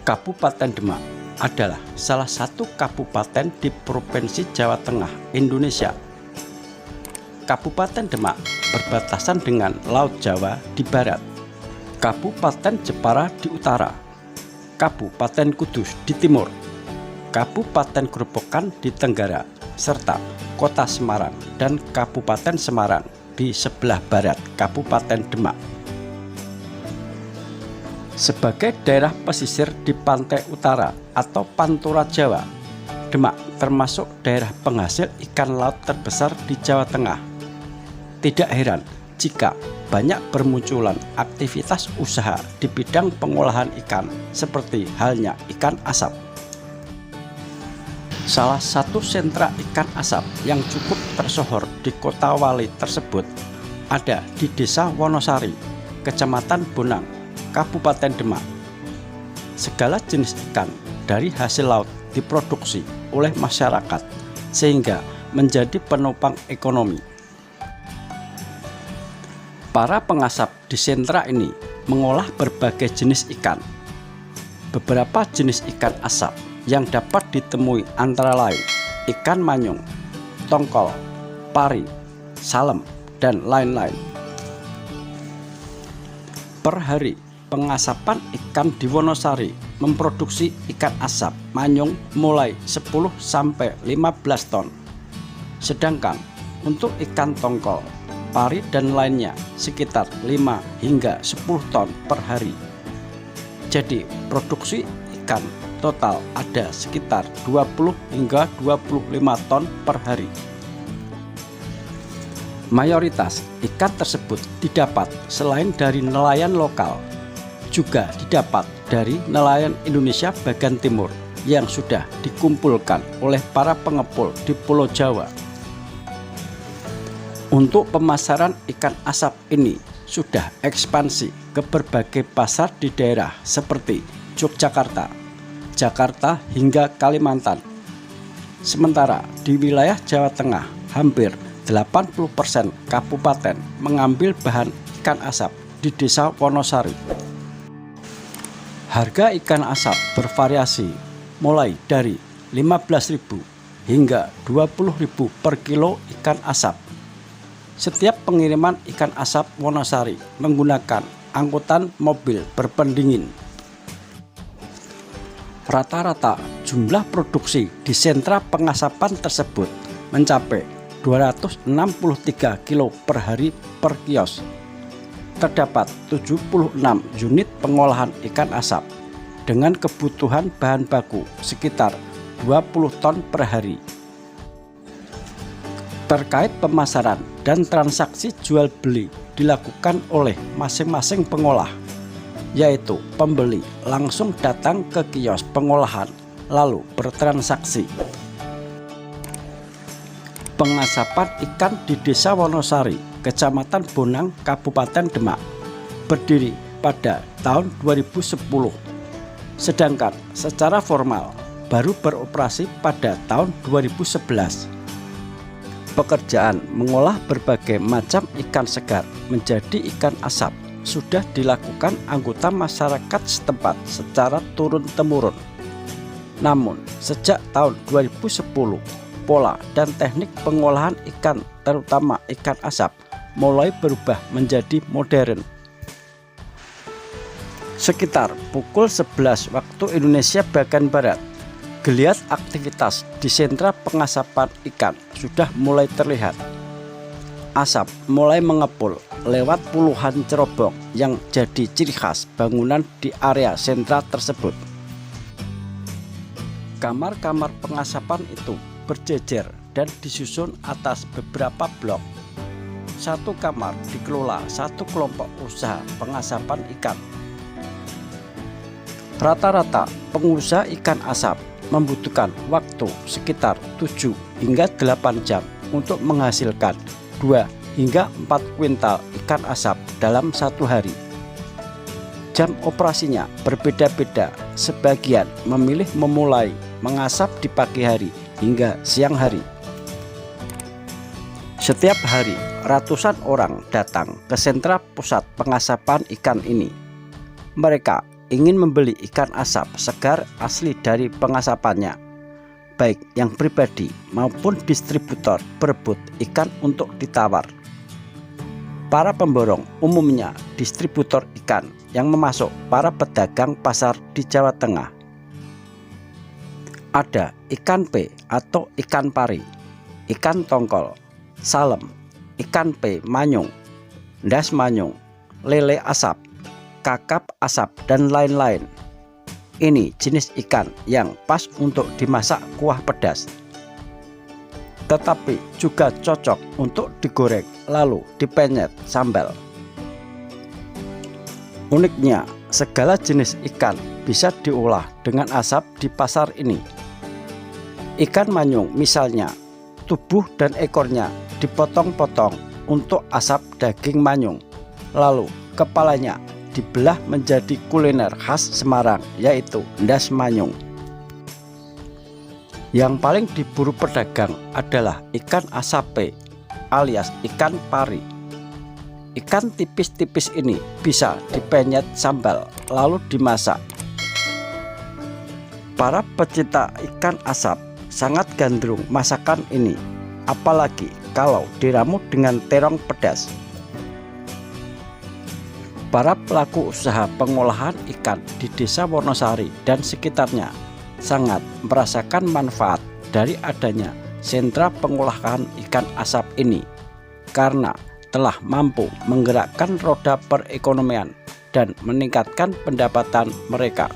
Kabupaten Demak adalah salah satu kabupaten di Provinsi Jawa Tengah, Indonesia. Kabupaten Demak berbatasan dengan Laut Jawa di barat, Kabupaten Jepara di utara, Kabupaten Kudus di timur, Kabupaten Grobogan di tenggara, serta Kota Semarang dan Kabupaten Semarang di sebelah barat Kabupaten Demak. Sebagai daerah pesisir di pantai utara atau Pantura Jawa, Demak termasuk daerah penghasil ikan laut terbesar di Jawa Tengah. Tidak heran jika banyak bermunculan aktivitas usaha di bidang pengolahan ikan seperti halnya ikan asap. Salah satu sentra ikan asap yang cukup tersohor di Kota Wali tersebut ada di Desa Wonosari, Kecamatan Bonang, Kabupaten Demak. Segala jenis ikan dari hasil laut diproduksi oleh masyarakat sehingga menjadi penopang ekonomi. Para pengasap di sentra ini mengolah berbagai jenis ikan. Beberapa jenis ikan asap yang dapat ditemui antara lain ikan manyung, tongkol, pari, salem, dan lain-lain. Per hari, pengasapan ikan di Wonosari memproduksi ikan asap manyung mulai 10 sampai 15 ton. Sedangkan untuk ikan tongkol, pari dan lainnya sekitar 5 hingga 10 ton per hari. Jadi produksi ikan total ada sekitar 20 hingga 25 ton per hari. Mayoritas ikan tersebut didapat selain dari nelayan lokal, juga didapat dari nelayan Indonesia bagian timur yang sudah dikumpulkan oleh para pengepul di Pulau Jawa. Untuk pemasaran ikan asap ini sudah ekspansi ke berbagai pasar di daerah seperti Yogyakarta, Jakarta hingga Kalimantan. Sementara di wilayah Jawa Tengah hampir 80% kabupaten mengambil bahan ikan asap di Desa Wonosari. Harga ikan asap bervariasi mulai dari 15.000 hingga 20.000 per kilo ikan asap. Setiap pengiriman ikan asap Wonosari menggunakan angkutan mobil berpendingin. Rata-rata jumlah produksi di sentra pengasapan tersebut mencapai 263 kilo per hari per kios. Terdapat 76 unit pengolahan ikan asap dengan kebutuhan bahan baku sekitar 20 ton per hari. Terkait pemasaran dan transaksi jual beli dilakukan oleh masing-masing pengolah, yaitu pembeli langsung datang ke kios pengolahan lalu bertransaksi. Pengasapan ikan di Desa Wonosari, Kecamatan Bonang, Kabupaten Demak berdiri pada tahun 2010, sedangkan secara formal baru beroperasi pada tahun 2011. Pekerjaan mengolah berbagai macam ikan segar menjadi ikan asap sudah dilakukan anggota masyarakat setempat secara turun-temurun. Namun sejak tahun 2010, pola dan teknik pengolahan ikan terutama ikan asap mulai berubah menjadi modern. Sekitar pukul 11 waktu Indonesia bagian barat, geliat aktivitas di sentra pengasapan ikan sudah mulai terlihat. Asap mulai mengepul lewat puluhan cerobong yang jadi ciri khas bangunan di area sentra tersebut. Kamar-kamar pengasapan itu berjejer dan disusun atas beberapa blok. Satu kamar dikelola satu kelompok usaha pengasapan ikan. Rata-rata pengusaha ikan asap membutuhkan waktu sekitar 7 hingga 8 jam untuk menghasilkan 2 hingga 4 kuintal ikan asap dalam satu hari. Jam operasinya berbeda-beda, sebagian memilih memulai mengasap di pagi hari hingga siang hari. Setiap hari ratusan orang datang ke sentra pusat pengasapan ikan ini. Mereka ingin membeli ikan asap segar asli dari pengasapannya, baik yang pribadi maupun distributor berebut ikan untuk ditawar. Para pemborong umumnya distributor ikan yang memasuk para pedagang pasar di Jawa Tengah. Ada ikan P atau ikan pari, ikan tongkol, salem, ikan P manyung, ndas manyung, lele asap, kakap asap, dan lain-lain. Ini jenis ikan yang pas untuk dimasak kuah pedas, tetapi juga cocok untuk digoreng lalu dipenyet sambal. Uniknya, segala jenis ikan bisa diolah dengan asap di pasar ini. Ikan manyung misalnya, tubuh dan ekornya dipotong-potong untuk asap daging manyung, lalu kepalanya dibelah menjadi kuliner khas Semarang, yaitu ndas manyung. Yang paling diburu pedagang adalah ikan asape alias ikan pari. Ikan tipis-tipis ini bisa dipenyet sambal lalu dimasak. Para pecinta ikan asap sangat gandrung masakan ini, apalagi kalau diramu dengan terong pedas. Para pelaku usaha pengolahan ikan di Desa Wonosari dan sekitarnya sangat merasakan manfaat dari adanya sentra pengolahan ikan asap ini, karena telah mampu menggerakkan roda perekonomian dan meningkatkan pendapatan mereka.